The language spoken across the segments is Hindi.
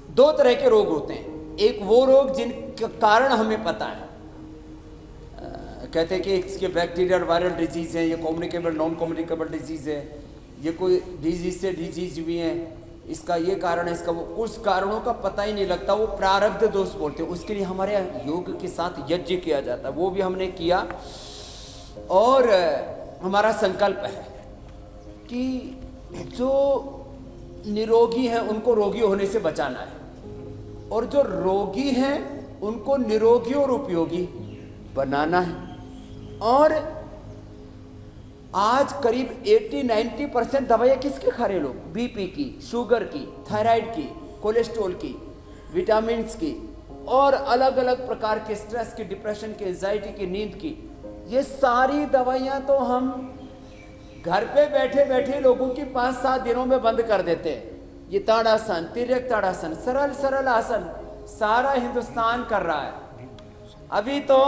दो तरह के रोग होते हैं। एक वो रोग जिनका कारण हमें पता है, कहते हैं कि इसके बैक्टीरियल वायरल डिजीज़ है, ये कम्युनिकेबल नॉन कम्युनिकेबल डिजीज़ है, ये कोई डिजीज़ से डिजीज़ हुई है, इसका ये कारण है, इसका वो, कुछ कारणों का पता ही नहीं लगता, वो प्रारब्ध दोष बोलते हैं। उसके लिए हमारे यहाँ योग के साथ यज्ञ किया जाता है, वो भी हमने किया। और हमारा संकल्प है कि जो निरोगी हैं उनको रोगी होने से बचाना है, और जो रोगी हैं उनको निरोगी और उपयोगी बनाना है। और आज करीब 80-90% दवाइयाँ किसके खा रहे लोग? बीपी की, शुगर की, थायराइड की, कोलेस्ट्रॉल की, विटामिन की, और अलग अलग प्रकार के स्ट्रेस की, डिप्रेशन की, एंजाइटी की, नींद की। ये सारी दवाइयाँ तो हम घर पे बैठे बैठे लोगों की 5-7 दिनों में बंद कर देते हैं। ये ताड़ासन, तिर्यक ताड़ासन, सरल सरल आसन सारा हिंदुस्तान कर रहा है। अभी तो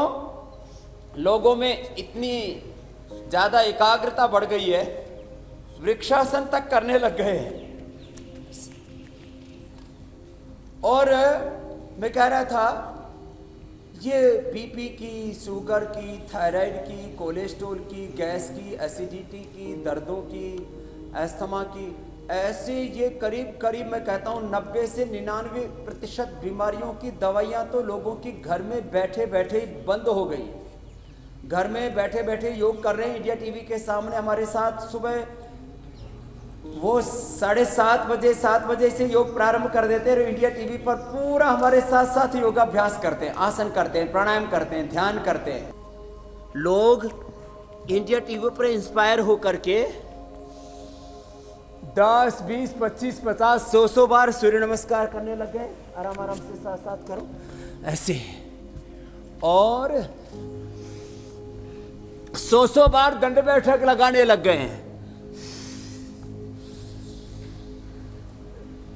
लोगों में इतनी ज़्यादा एकाग्रता बढ़ गई है, वृक्षासन तक करने लग गए हैं। और मैं कह रहा था, ये बीपी की, शुगर की, थायराइड की, कोलेस्ट्रॉल की, गैस की, एसिडिटी की, दर्दों की, अस्थमा की, ऐसे ये करीब करीब मैं कहता हूँ 90 से 99% बीमारियों की दवाइयाँ तो लोगों की घर में बैठे बैठे ही बंद हो गई। घर में बैठे बैठे योग कर रहे हैं। इंडिया टीवी के सामने हमारे साथ सुबह वो 7:30 बजे से योग प्रारंभ कर देते हैं, और इंडिया टीवी पर पूरा हमारे साथ साथ योगाभ्यास करते हैं, आसन करते हैं, प्राणायाम करते हैं, ध्यान करते हैं। लोग इंडिया टीवी पर इंस्पायर होकर के 10, 20, 25, 50, 100 बार सूर्य नमस्कार करने लग गए। आराम आराम से साथ साथ करो ऐसे, और 100 बार दंड बैठक लगाने लग गए हैं।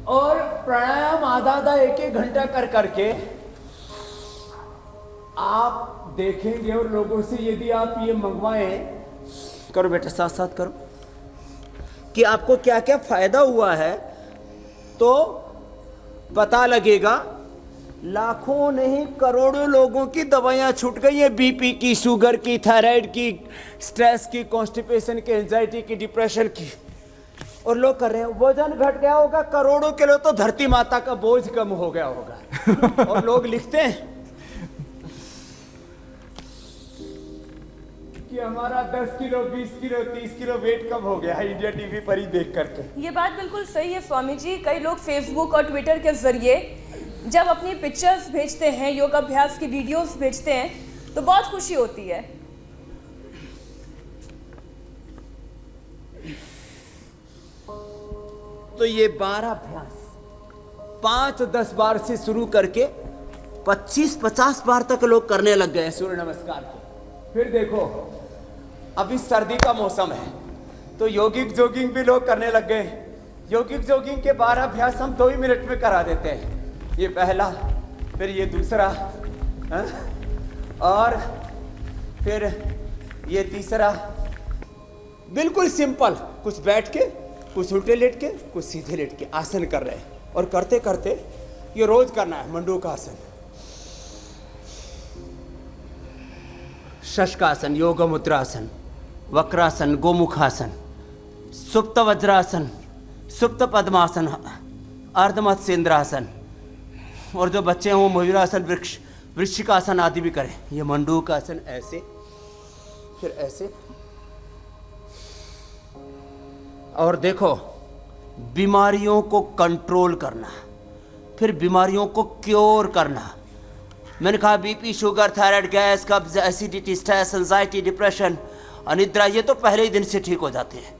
और प्राणायाम आधा 1-1 घंटा कर करके आप देखेंगे, और लोगों से यदि आप ये मंगवाएं, करो बेटा साथ साथ करो, कि आपको क्या क्या फायदा हुआ है, तो पता लगेगा। लाखों नहीं करोड़ों लोगों की दवाइयां छूट गई हैं, बीपी की, शुगर की, थायराइड की, स्ट्रेस की, कॉन्स्टिपेशन की, एंजाइटी की, डिप्रेशन की, और लोग कर रहे हैं। वजन घट गया होगा करोड़ों किलो, तो धरती माता का बोझ कम हो गया होगा। और लोग लिखते हैं कि हमारा 10 किलो, 20 किलो, 30 किलो वेट कम हो गया है इंडिया टीवी पर ही देख करके। ये बात बिल्कुल सही है स्वामी जी। कई लोग फेसबुक और ट्विटर के जरिए जब अपनी पिक्चर्स भेजते हैं, योगाभ्यास की वीडियोस भेजते हैं, तो बहुत खुशी होती है। तो ये 12 अभ्यास 5-10 बार से शुरू करके 25-50 बार तक लोग करने लग गए सूर्य नमस्कार के। फिर देखो, अभी सर्दी का मौसम है, तो योगिक जॉगिंग भी लोग करने लग गए। योगिक जॉगिंग के 12 अभ्यास हम 2 ही मिनट में करा देते हैं। ये पहला, फिर ये दूसरा, और फिर ये तीसरा। बिल्कुल सिंपल, कुछ बैठ के, कुछ उल्टे लेट के, कुछ सीधे लेट के आसन कर रहे हैं। और करते करते ये रोज करना है। मंडूकासन, शशकासन, योग मुद्रासन, वक्रासन, गोमुखासन, सुप्त वज्रासन, सुप्त पद्मासन, अर्धमत्स्येंद्रासन, और जो बच्चे हैं वो मयूरासन, वृश्चिकासन आदि भी करें। ये मंडूकासन ऐसे, फिर ऐसे। और देखो, बीमारियों को कंट्रोल करना, फिर बीमारियों को क्योर करना। मैंने कहा बीपी, शुगर, थायराइड, गैस, कब्ज, एसिडिटी, स्ट्रेस, एंजाइटी, डिप्रेशन, अनिद्रा, ये तो पहले ही दिन से ठीक हो जाते हैं।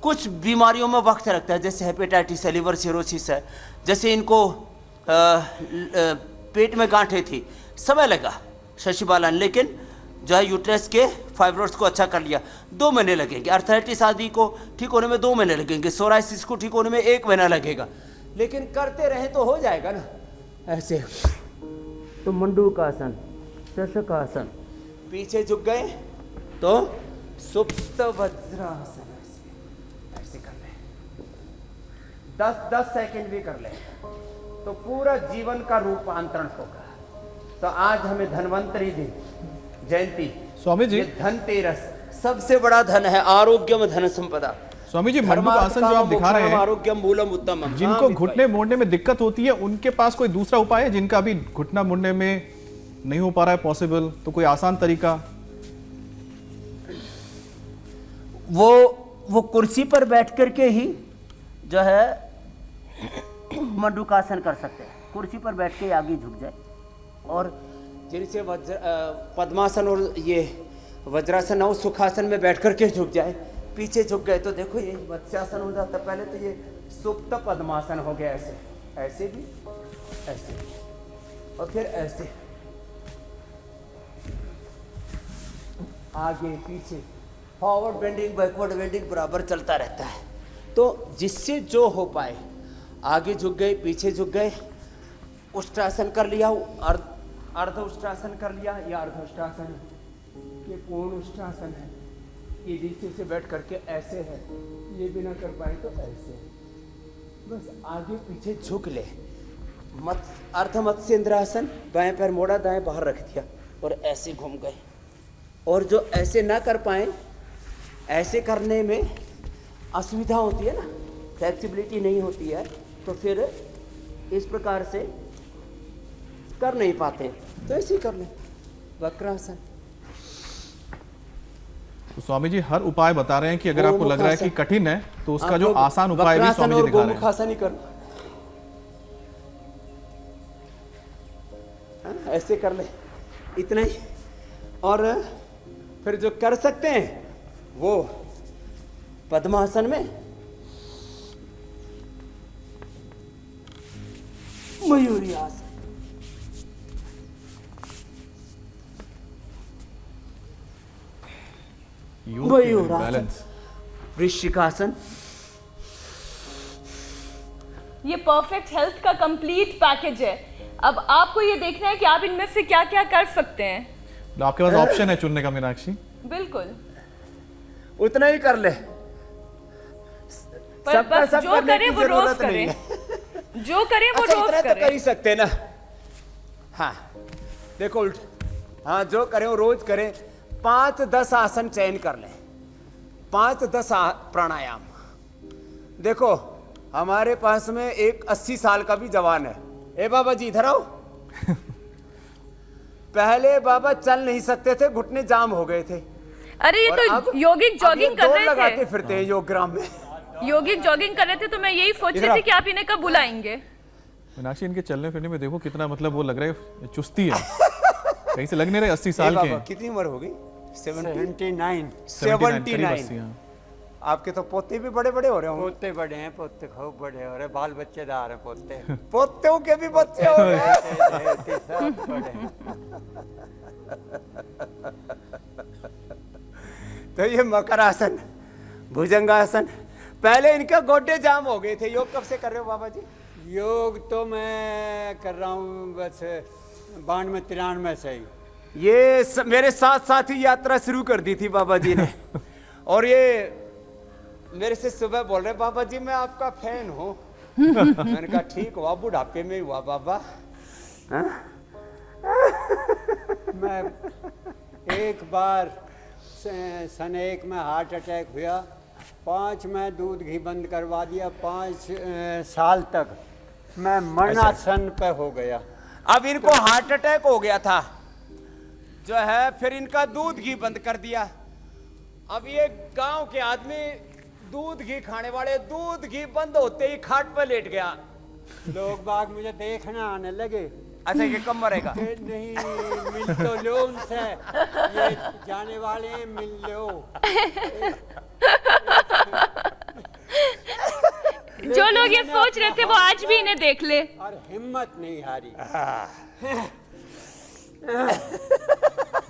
कुछ बीमारियों में वक्त लगता है, जैसे हेपेटाइटिस है, लिवर सिरोसिस है, जैसे इनको पेट में गांठें थी, समय लगा शशि बालन, लेकिन जो है यूट्रस के फाइब्रोइड्स को अच्छा कर लिया, 2 महीने लगेंगे। अर्थराइटिस आदि को ठीक होने में 2 महीने लगेंगे। सोराइसिस को ठीक होने में 1 महीना लगेगा, लेकिन करते रहे तो हो जाएगा ना। ऐसे तो मंडूकासन, शशकासन, पीछे झुक गए तो सुप्त वज्रासन, ऐसे कर ले। 10 सेकंड भी कर ले। तो पूरा जीवन का रूपांतरण होगा। तो आज हमें धन्वंतरी दिन जयंती, स्वामी जी, ये धनतेरस सबसे बड़ा धन है, आरोग्यम धन संपदा। स्वामी जी, मंडूकासन जो आप दिखा रहे हैं, आरोग्यम मूलम उत्तमम, जिनको घुटने मोड़ने में दिक्कत होती है उनके पास कोई दूसरा उपाय है? जिनका अभी घुटना मोड़ने में नहीं हो पा रहा है पॉसिबल, तो कोई आसान तरीका? वो कुर्सी पर बैठ करके ही जो है मंडूकासन कर सकते हैं। कुर्सी पर बैठ के आगे झुक जाए, और जिनसे पद्मासन और ये वज्रासन और सुखासन में बैठ करके झुक जाए, पीछे झुक गए तो देखो ये मत्स्यासन हो जाता। पहले तो ये सुप्त पद्मासन हो गया, ऐसे ऐसे भी, ऐसे और फिर ऐसे, आगे पीछे, फॉरवर्ड बेंडिंग बैकवर्ड बेंडिंग बराबर चलता रहता है। तो जिससे जो हो पाए, आगे झुक गए, पीछे झुक गए, उष्ट्रासन कर लिया, अर्ध उष्ट्रासन कर लिया, या अर्ध उष्ट्रासन, ये पूर्ण उष्ट्रासन है, ये नीचे से बैठ करके ऐसे है, ये भी ना कर पाए तो ऐसे, बस आगे पीछे झुक ले। अर्ध मत्स्येंद्रासन, बाएं पैर मोड़ा, दाएं बाहर रख दिया और ऐसे घूम गए। और जो ऐसे ना कर पाए, ऐसे करने में असुविधा होती है ना, फ्लेक्सिबिलिटी नहीं होती है, तो फिर इस प्रकार से कर नहीं पाते, तो ऐसे ही कर लें, वक्रासन। तो स्वामी जी हर उपाय बता रहे हैं कि अगर आपको लग रहा है कि कठिन है तो उसका जो आसान उपाय भी स्वामी जी दिखा रहे हैं। गोमुखासन ही करो, ऐसे कर ले, इतना ही। और फिर जो कर सकते हैं वो पद्मासन में मयूरी आसन, बैलेंस, वृश्चिकासन। ये परफेक्ट हेल्थ का कंप्लीट पैकेज है। अब आपको ये देखना है कि आप इनमें से क्या क्या कर सकते हैं। तो आपके पास ऑप्शन है चुनने का मीनाक्षी। बिल्कुल, उतना ही कर ले, पर बस जो करे वो रोज करे, जो करे वो रोज इतना करे। तो कर ही सकते ना। हाँ देखो उल्ट, हाँ जो करे वो रोज करे। 5-10 आसन चयन कर ले, 5-10 प्राणायाम। देखो हमारे पास में एक 80 साल का भी जवान है। ए बाबा जी इधर आओ। पहले बाबा चल नहीं सकते थे, घुटने जाम हो गए थे। अरे ये तो योगिक जॉगिंग कर रहे लगाते थे, फिरते हैं योग ग्राम में। योगिक जॉगिंग कर रहे थे, तो मैं यही सोच रही थी कि आप इन्हें कब बुलाएंगे। मीनाक्षी इनके चलने फिरने में देखो कितना, मतलब वो लग रहा है चुस्ती है, कहीं से लग नहीं रहे 80 साल के हैं। कितनी उम्र हो गई? 79। 79। आपके तो पोते भी बड़े बड़े हो रहे होंगे। पोते बड़े हैं, पोते खूब बड़े हो रहे, बाल बच्चेदार हैं पोते। पोतों के भी बच्चे हो गए। सब बड़े हैं। तो ये मकर आसन, भुजंगासन, पहले इनके गोड्डे जाम हो गए थे। योग कब से कर रहे हो बाबा जी? योग तो मैं कर रहा हूँ बस 92-93 से ही। ये मेरे साथ साथ ही यात्रा शुरू कर दी थी बाबा जी ने। और ये मेरे से सुबह बोल रहे बाबा जी मैं आपका फैन हूँ। मैंने कहा ठीक हुआ, बुढ़ापे में हुआ बाबा। मैं एक बार सन 1 में हार्ट अटैक हुआ, 5 में दूध घी बंद करवा दिया, 5 साल तक मैं मरणासन पे हो गया। अब इनको हार्ट अटैक हो गया था जो है, फिर इनका दूध घी बंद कर दिया। अब ये गांव के आदमी दूध घी खाने वाले, दूध घी बंद होते ही खाट पर लेट गया। लोग बाग मुझे देखना आने लगे। अच्छा ये कब मरेगा? नहीं मिल तो लो उनसे, ये जाने वाले हैं, मिल लो। जो लोग ये सोच रहे थे वो आज भी इन्हें देख ले। और हिम्मत नहीं हारी।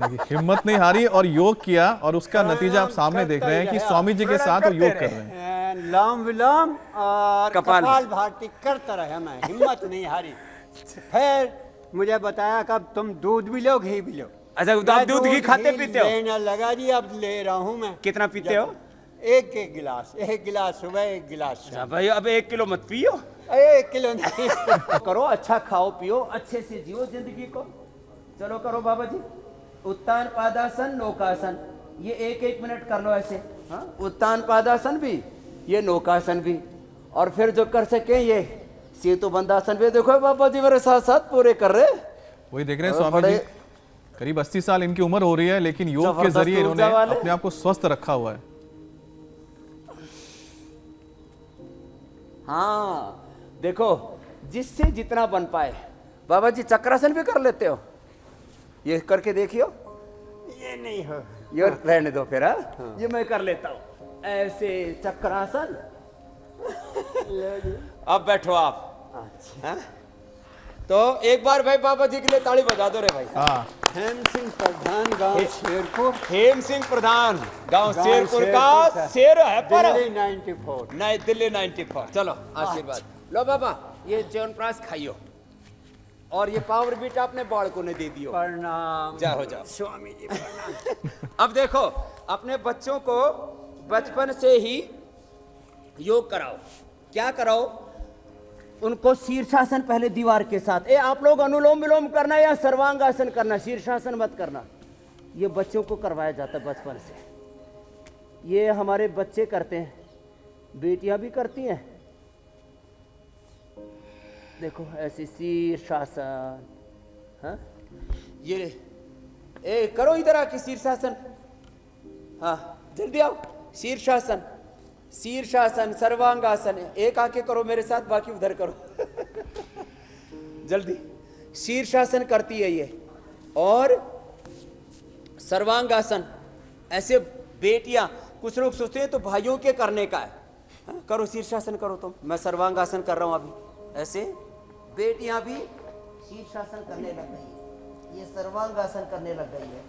देखिए हिम्मत नहीं हारी और योग किया, और उसका नतीजा आप सामने देख रहे हैं कि स्वामी जी के साथ वो योग कर रहे हैं। लाम विलोम और कपाल भाती करता रहा मैं, हिम्मत नहीं हारी। फिर मुझे बताया कब तुम दूध भी लो घी भी लो। अच्छा आप दूध घी खाते पीते हो? लेने लगा जी, अब ले रहा हूँ मैं। कितना पीते हो? एक गिलास, 1 गिलास सुबह, 1 गिलास शाम। भाई अब 1 किलो मत पियो। 1 किलो नहीं। करो, अच्छा खाओ पियो, अच्छे से जियो जिंदगी को। चलो करो बाबा जी, उत्तान पादासन नौकासन, ये 1-1 मिनट कर लो ऐसे। हाँ, उत्तान पादासन भी, ये नौकासन भी, और फिर जो कर सके ये सेतु बंदासन भी। देखो बाबा जी मेरे साथ साथ पूरे कर रहे। वही देख रहे हैं स्वामी जी, करीब 80 साल इनकी उम्र हो रही है, लेकिन योग के जबरदस्त जरिए इन्होंने ऊर्जा वाले। अपने आप को स्वस्थ रखा हुआ है। हाँ देखो, जिससे जितना बन पाए। बाबा जी चक्रासन भी कर लेते हो, ये करके देखियो। ये नहीं हो। ये रहने दो फिर। हाँ, ये मैं कर लेता हूँ ऐसे चक्रासन। अब बैठो आप। अच्छा। हाँ? तो एक बार भाई बाबा जी के लिए ताली बजा दो रे भाई। हाँ, हेम सिंह प्रधान, गांव शेरपुर। हेम सिंह प्रधान, गांव गाँव शेरपुर शेरपुर का का। शेर है पर दिल्ली 94। नहीं, दिल्ली 94। चलो आशीर्वाद लो बाबा, ये च्यवनप्राश खाइयो, और ये पावर बीट आपने बालकों ने दे दियो। प्रणाम। जाओ जाओ। स्वामी जी प्रणाम। अब देखो, अपने बच्चों को बचपन से ही योग कराओ। क्या कराओ? उनको शीर्षासन पहले दीवार के साथ। आप लोग अनुलोम विलोम करना या सर्वांगासन करना, शीर्षासन मत करना। ये बच्चों को करवाया जाता है बचपन से। ये हमारे बच्चे करते हैं, बेटियां भी करती हैं। देखो ऐसे शीर्षासन। हाँ, ये करो इधर आके शीर्षासन। हाँ जल्दी आओ। शीर्षासन, शीर्षासन, सर्वांगासन। एक आके करो मेरे साथ, बाकी उधर करो। जल्दी। शीर्षासन करती है ये, और सर्वांगासन। ऐसे बेटियां, कुछ लोग सोचते हैं तो भाइयों के करने का है। हाँ, करो शीर्षासन करो तुम। मैं सर्वांगासन कर रहा हूं अभी। ऐसे बेटियां भी शीर्षासन करने लग गई है, ये सर्वांगासन करने लग गई है।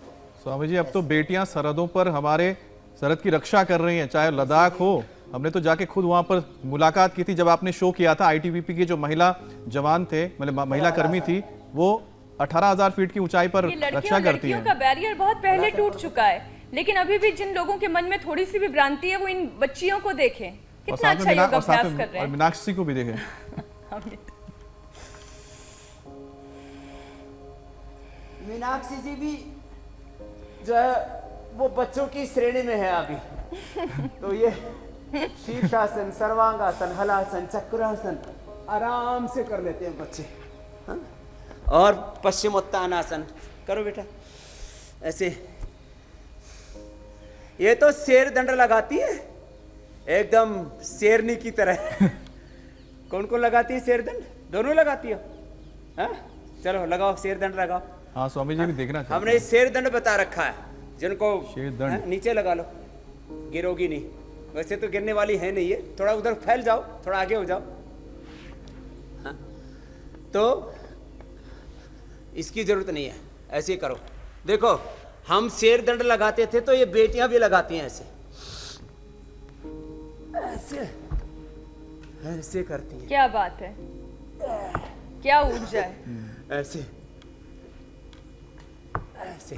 स्वामी जी अब तो बेटियां सरहदों पर हमारे सरहद की रक्षा कर रही हैं, चाहे लद्दाख हो। हमने तो जाके खुद वहां पर मुलाकात की थी जब आपने शो किया था। आईटीबीपी के जो महिला जवान थे, मतलब महिला कर्मी थी, वो 18,000 फीट की ऊंचाई पर ये लड़कियों रक्षा और करती लड़कियों हैं। का बैरियर बहुत पहले टूट चुका है, लेकिन अभी भी जिन लोगों के मन में थोड़ी सी भी भ्रांति है, वो इन बच्चियों को देखें और कितना साथ में अच्छा योग और साथ अभ्यास में कर रहे और हैं। मीनाक्षी को भी देखें। मीनाक्षी जी भी जो है वो बच्चों की श्रेणी में है अभी। तो ये शीर्षासन, सर्वांगासन, हलासन, चक्रासन आराम से कर लेते हैं बच्चे। हाँ? और पश्चिमोत्तानासन करो बेटा ऐसे। ये तो शेर दंड लगाती है एकदम शेरनी की तरह। कौन कौन लगाती है शेर दंड? दोनों लगाती हो? हाँ? चलो लगाओ, शेर दंड लगाओ। हाँ स्वामी जी भी देखना चाहिए। हमने शेर दंड बता रखा है, जिनको शेर दंड। हाँ, नीचे लगा लो, गिरोगी नहीं। वैसे तो गिरने वाली है नहीं है, थोड़ा उधर फैल जाओ, थोड़ा आगे हो जाओ। हाँ? तो इसकी जरूरत नहीं है, ऐसे ही करो। देखो हम शेर दंड लगाते थे तो ये बेटियां भी लगाती हैं ऐसे ऐसे ऐसे करती हैं। क्या बात है, क्या ऊर्जा है। ऐसे ऐसे।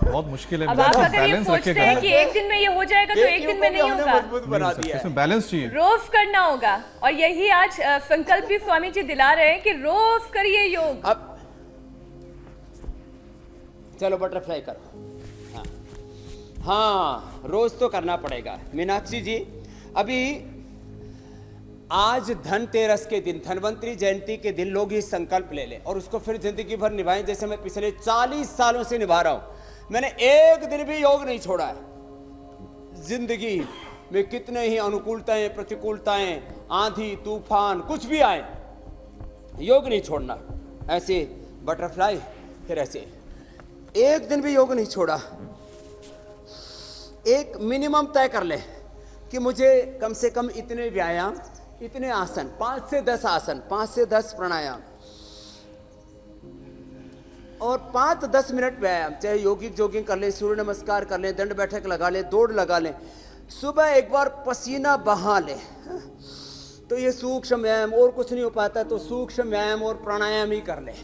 बहुत मुश्किल है। अब आप अगर ये बैलेंस सोचते हैं कि एक दिन में ये हो जाएगा तो एक दिन में नहीं होगा, मजबूत बना दिया है। इसमें बैलेंस चाहिए। रोज करना होगा। और यही आज संकल्प भी स्वामी जी दिला रहे हैं कि रोज करिए योग। अब चलो बटरफ्लाई करो। हाँ हाँ, रोज तो करना पड़ेगा। मीनाक्षी जी अभी आज धनतेरस के दिन, धनवंतरी जयंती के दिन लोग ये संकल्प ले लें और उसको फिर जिंदगी भर निभाएं, जैसे मैं पिछले 40 सालों से निभा रहा हूं। मैंने एक दिन भी योग नहीं छोड़ा है। जिंदगी में कितने ही अनुकूलताएं, प्रतिकूलताएं, आंधी तूफान कुछ भी आए, योग नहीं छोड़ना। ऐसे बटरफ्लाई, फिर ऐसे एक दिन भी योग नहीं छोड़ा। एक मिनिमम तय कर ले कि मुझे कम से कम इतने व्यायाम, इतने आसन, 5 से 10 आसन, 5 से 10 प्राणायाम और 5-10 मिनट व्यायाम, चाहे योगिक जॉगिंग कर लें, सूर्य नमस्कार कर लें, दंड बैठक लगा लें, दौड़ लगा लें, सुबह एक बार पसीना बहा लें। तो ये सूक्ष्म व्यायाम, और कुछ नहीं हो पाता तो सूक्ष्म व्यायाम और प्राणायाम ही कर लें।